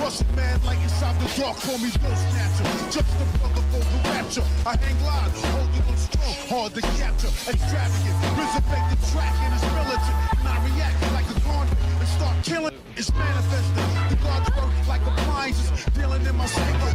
Russian man like inside the dark, call me Bill Snatcher. Just the brother for the rapture. I hang live, holding on strong, hard to capture. Extravagant, resurrect the track and it's militant. And I react like a convict and start killing. It's manifesting. The God's work like appliances, dealing in my psyche.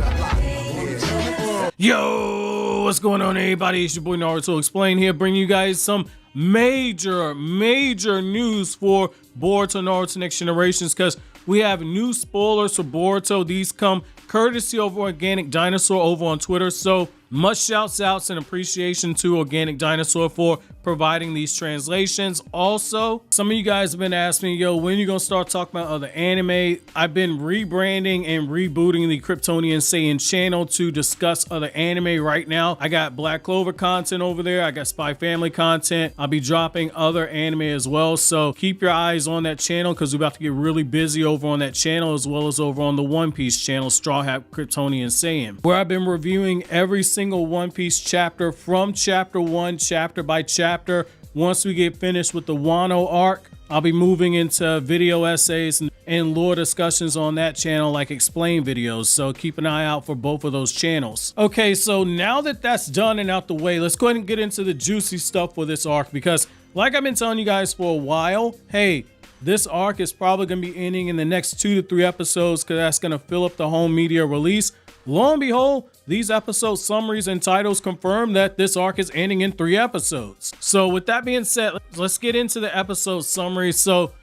Yo, what's going on, everybody? It's your boy Naruto Explain here, bringing you guys some major news for Boruto Naruto Next Generations, because we have new spoilers for Boruto. These come courtesy of Organic Dinosaur over on Twitter, so much shouts outs and appreciation to Organic Dinosaur for providing these translations. Also, some of you guys have been asking me, yo, when are you gonna start talking about other anime? I've been rebranding and rebooting the Kryptonian Saiyan channel to discuss other anime right now. I got Black Clover content over there. I got Spy Family content. I'll be dropping other anime as well, so keep your eyes on that channel because we're about to get really busy over on that channel, as well as over on the One Piece channel, Straw Hat Kryptonian Saiyan, where I've been reviewing every single One Piece chapter from chapter 1, chapter by chapter. Once we get finished with the Wano arc, I'll be moving into video essays and lore discussions on that channel, like explain videos, so keep an eye out for both of those channels. Okay, so now that that's done and out the way, let's go ahead and get into the juicy stuff for this arc, because like I've been telling you guys for a while, hey, this arc is probably going to be ending in the next 2 to 3 episodes, because that's going to fill up the home media release. Lo and behold, these episode summaries and titles confirm that this arc is ending in 3 episodes. So with that being said, let's get into the episode summary. So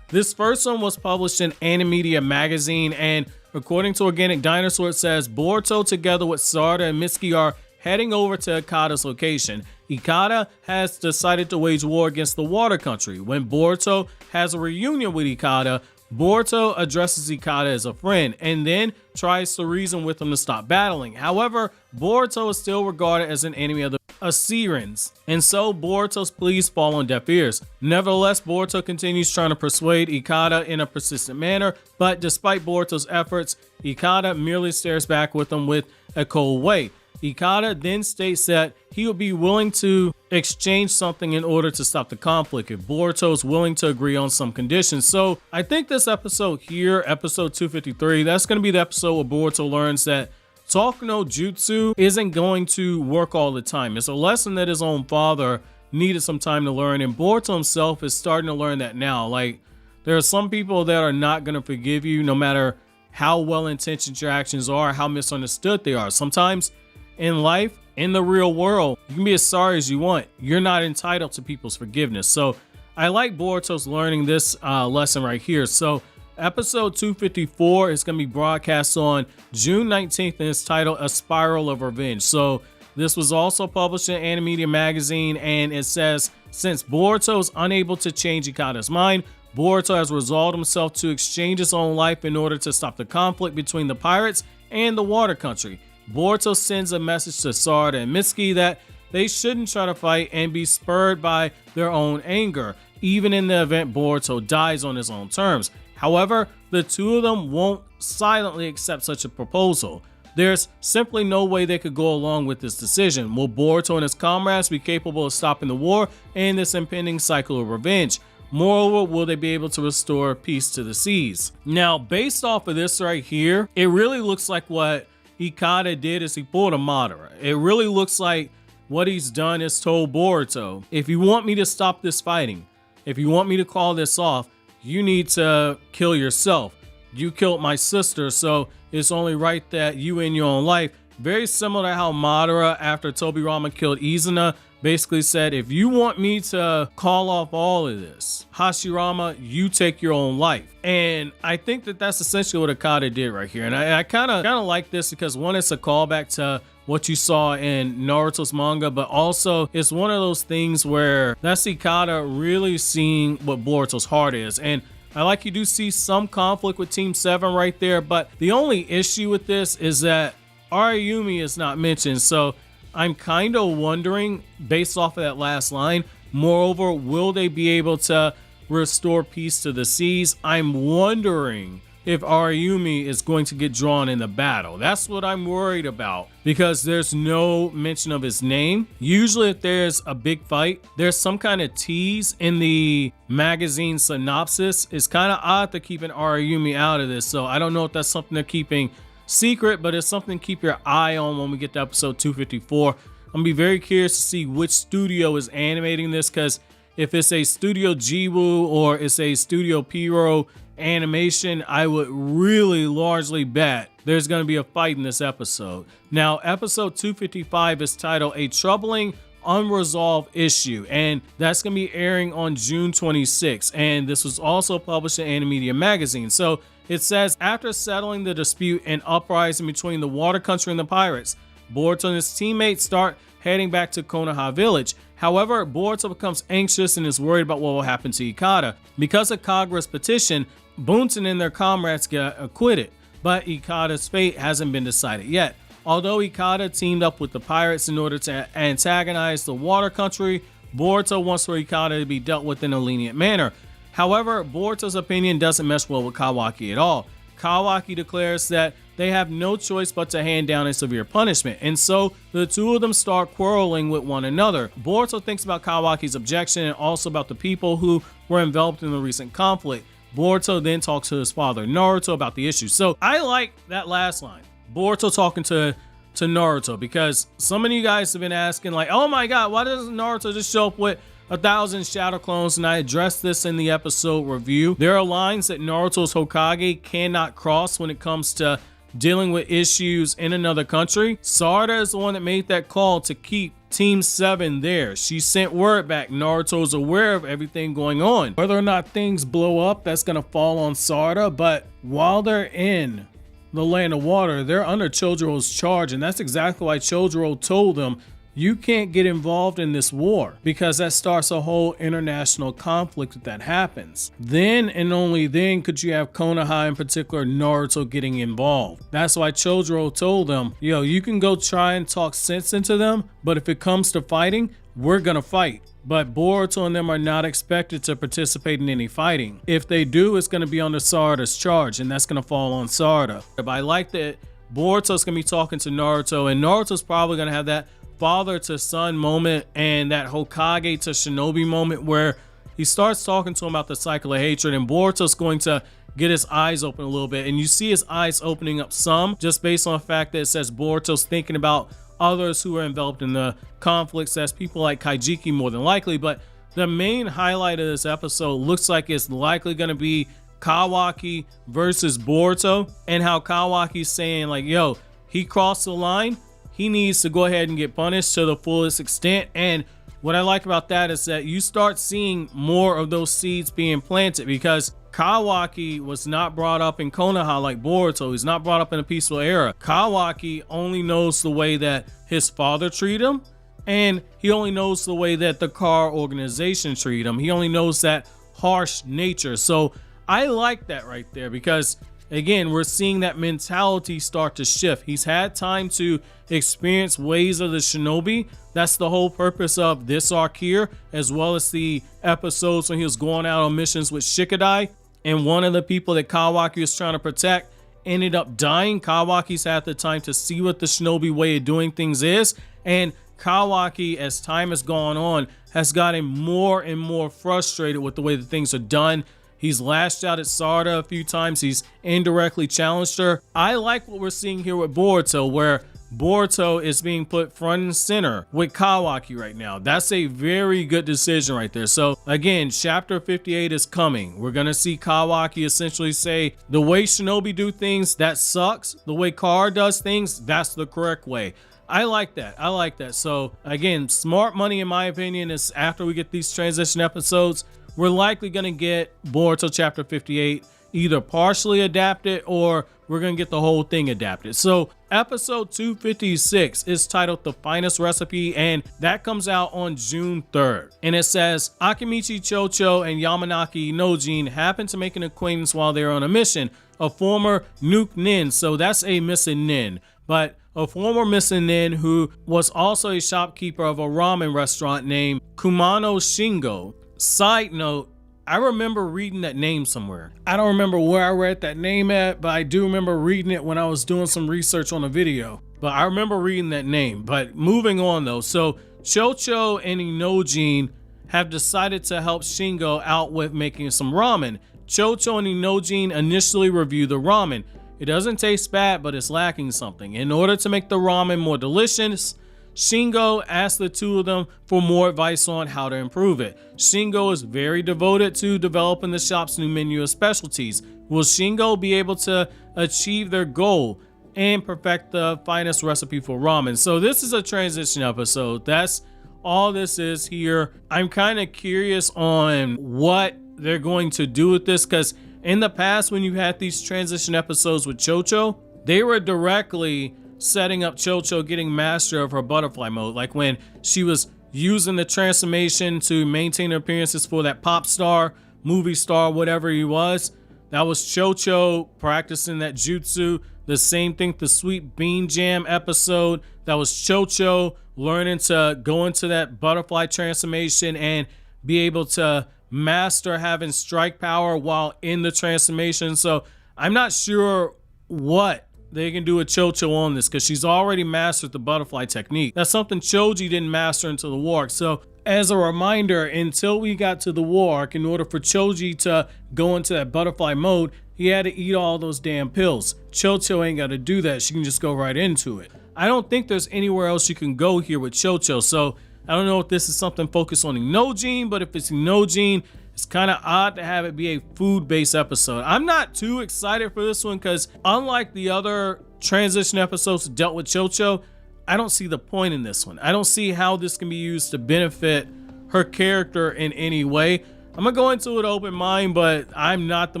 this first one was published in Animedia magazine, and according to Organic Dinosaur, it says Boruto together with Sarada and Mitsuki are heading over to Ikada's location. Ikada has decided to wage war against the water country. When Boruto has a reunion with Ikada, Boruto addresses Ikada as a friend and then tries to reason with him to stop battling. However, Boruto is still regarded as an enemy of the Assyrians, and so Boruto's pleas fall on deaf ears. Nevertheless, Boruto continues trying to persuade Ikada in a persistent manner, but despite Boruto's efforts, Ikada merely stares back with him with a cold way. Ikada then states that he would be willing to exchange something in order to stop the conflict if Boruto is willing to agree on some conditions. So I think this episode here, episode 253, that's going to be the episode where Boruto learns that Talk no Jutsu isn't going to work all the time. It's a lesson that his own father needed some time to learn, and Boruto himself is starting to learn that now. Like, there are some people that are not going to forgive you no matter how well-intentioned your actions are, how misunderstood they are. Sometimes in life, in the real world, you can be as sorry as you want. You're not entitled to people's forgiveness. So I like Boruto's learning this lesson right here. So episode 254 is going to be broadcast on June 19th, and it's titled A Spiral of Revenge. So this was also published in Animedia magazine, and it says, since Boruto is unable to change Ikada's mind, Boruto has resolved himself to exchange his own life in order to stop the conflict between the pirates and the water country. Boruto sends a message to Sarada and Mitsuki that they shouldn't try to fight and be spurred by their own anger, even in the event Boruto dies on his own terms. However, the two of them won't silently accept such a proposal. There's simply no way they could go along with this decision. Will Boruto and his comrades be capable of stopping the war and this impending cycle of revenge? Moreover, will they be able to restore peace to the seas? Now, based off of this right here, it really looks like what Ikada did is he pulled a Madara. It really looks like what he's done is told Boruto, if you want me to stop this fighting, if you want me to call this off, you need to kill yourself. You killed my sister, so it's only right that you end your own life. Very similar to how Madara, after Tobirama killed Izuna, basically said, if you want me to call off all of this, Hashirama, you take your own life. And I think that that's essentially what Ikada did right here. And I kind of like this because, one, it's a callback to what you saw in Naruto's manga, but also it's one of those things where that's Ikada really seeing what Boruto's heart is. And I like you do see some conflict with Team 7 right there, but the only issue with this is that Arayumi is not mentioned. So I'm kind of wondering, based off of that last line, moreover, will they be able to restore peace to the seas? I'm wondering if Arayumi is going to get drawn in the battle. That's what I'm worried about, because there's no mention of his name. Usually if there's a big fight, there's some kind of tease in the magazine synopsis. It's kind of odd to keep an Arayumi out of this, so I don't know if that's something they're keeping secret, but it's something to keep your eye on when we get to episode 254. I'm gonna be very curious to see which studio is animating this, because if it's a Studio Jiwoo or it's a Studio Piro animation, I would really largely bet there's going to be a fight in this episode. Now, episode 255 is titled A Troubling Unresolved Issue, and that's going to be airing on June 26th. And this was also published in Animedia Magazine. So it says, after settling the dispute and uprising between the Water Country and the pirates, Boruto and his teammates start heading back to Konoha Village. However, Boruto becomes anxious and is worried about what will happen to Ikada. Because of Kagura's petition, Bunsen and their comrades get acquitted, but Ikada's fate hasn't been decided yet. Although Ikada teamed up with the pirates in order to antagonize the Water Country, Boruto wants for Ikada to be dealt with in a lenient manner. However, Boruto's opinion doesn't mesh well with Kawaki at all. Kawaki declares that they have no choice but to hand down a severe punishment, and so the two of them start quarreling with one another. Boruto thinks about Kawaki's objection and also about the people who were enveloped in the recent conflict. Boruto then talks to his father Naruto about the issue. So I like that last line, Boruto talking to Naruto, because some of you guys have been asking like, oh my god, why doesn't Naruto just show up with 1,000 shadow clones? And I addressed this in the episode review. There are lines that Naruto's Hokage cannot cross when it comes to dealing with issues in another country. Sarada is the one that made that call to keep Team 7 there. She sent word back. Naruto's aware of everything going on. Whether or not things blow up, that's gonna fall on Sarada, but while they're in the Land of Water, they're under Chojiro's charge, and that's exactly why Chojiro told them, you can't get involved in this war, because that starts a whole international conflict if that happens. Then and only then could you have Konoha, in particular Naruto, getting involved. That's why Chojiro told them, yo, you can go try and talk sense into them, but if it comes to fighting, we're gonna fight. But Boruto and them are not expected to participate in any fighting. If they do, it's gonna be under Sarada's charge, and that's gonna fall on Sarada. But I like that Boruto's gonna be talking to Naruto, and Naruto's probably gonna have that father to son moment and that Hokage to Shinobi moment where he starts talking to him about the cycle of hatred, and Boruto's going to get his eyes open a little bit, and you see his eyes opening up some just based on the fact that it says Boruto's thinking about others who are enveloped in the conflicts as people like Kaijiki more than likely. But the main highlight of this episode looks like it's likely going to be Kawaki versus Boruto, and how Kawaki's saying like, yo, he crossed the line, he needs to go ahead and get punished to the fullest extent. And what I like about that is that you start seeing more of those seeds being planted, because Kawaki was not brought up in Konoha like Boruto. He's not brought up in a peaceful era. Kawaki only knows the way that his father treated him, and he only knows the way that the car organization treated him. He only knows that harsh nature. So I like that right there, because again, we're seeing that mentality start to shift. He's had time to experience ways of the shinobi. That's the whole purpose of this arc here, as well as the episodes when he was going out on missions with Shikadai, and one of the people that Kawaki was trying to protect ended up dying. Kawaki's had the time to see what the shinobi way of doing things is, and Kawaki, as time has gone on, has gotten more and more frustrated with the way that things are done. He's lashed out at Sarada a few times. He's indirectly challenged her. I like what we're seeing here with Boruto, where Boruto is being put front and center with Kawaki right now. That's a very good decision right there. So again, chapter 58 is coming. We're gonna see Kawaki essentially say, the way shinobi do things, that sucks. The way Kar does things, that's the correct way. I like that. I like that. So again, smart money in my opinion is after we get these transition episodes, we're likely going to get Boruto chapter 58 either partially adapted, or we're going to get the whole thing adapted. So episode 256 is titled The Finest Recipe, and that comes out on June 3rd. And it says, Akimichi Chocho and Yamanaki Nojin happen to make an acquaintance while they're on a mission. A former Nuke Nin, so that's a missing Nin, but a former missing Nin who was also a shopkeeper of a ramen restaurant named Kumano Shingo. Side note, I remember reading that name somewhere. I don't remember where I read that name at, but I do remember reading it when I was doing some research on a video. But I remember reading that name. But moving on though, so Chocho and Inojin have decided to help Shingo out with making some ramen. Chocho and Inojin initially review the ramen. It doesn't taste bad, but it's lacking something. In order to make the ramen more delicious, Shingo asked the two of them for more advice on how to improve it. Shingo is very devoted to developing the shop's new menu of specialties. Will Shingo be able to achieve their goal and perfect the finest recipe for ramen? So this is a transition episode. That's all this is here. I'm kind of curious on what they're going to do with this, because in the past when you had these transition episodes with Chocho, they were directly setting up Chocho getting master of her butterfly mode, like when she was using the transformation to maintain her appearances for that pop star, movie star, whatever he was. That was Chocho practicing that jutsu. The same thing, the Sweet Bean Jam episode, that was Chocho learning to go into that butterfly transformation and be able to master having strike power while in the transformation. So I'm not sure what they can do with Chocho on this, because she's already mastered the butterfly technique. That's something Choji didn't master until the war arc. So as a reminder, until we got to the war arc, in order for Choji to go into that butterfly mode, he had to eat all those damn pills. Chocho ain't got to do that. She can just go right into it. I don't think there's anywhere else you can go here with Chocho. So I don't know if this is something focused on Inojin, but if it's Inojin, it's kind of odd to have it be a food-based episode. I'm not too excited for this one, because unlike the other transition episodes that dealt with Chocho, I don't see the point in this one. I don't see how this can be used to benefit her character in any way. I'm gonna go into it open mind, but I'm not the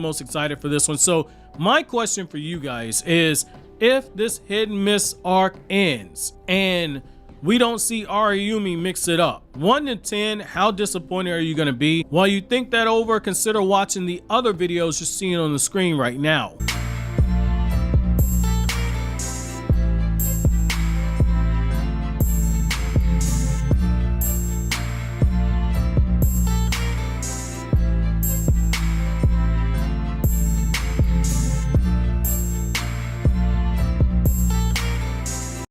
most excited for this one. So my question for you guys is, if this hit and miss arc ends and we don't see Ariyumi mix it up, 1 to 10, how disappointed are you gonna be? While you think that over, consider watching the other videos you're seeing on the screen right now.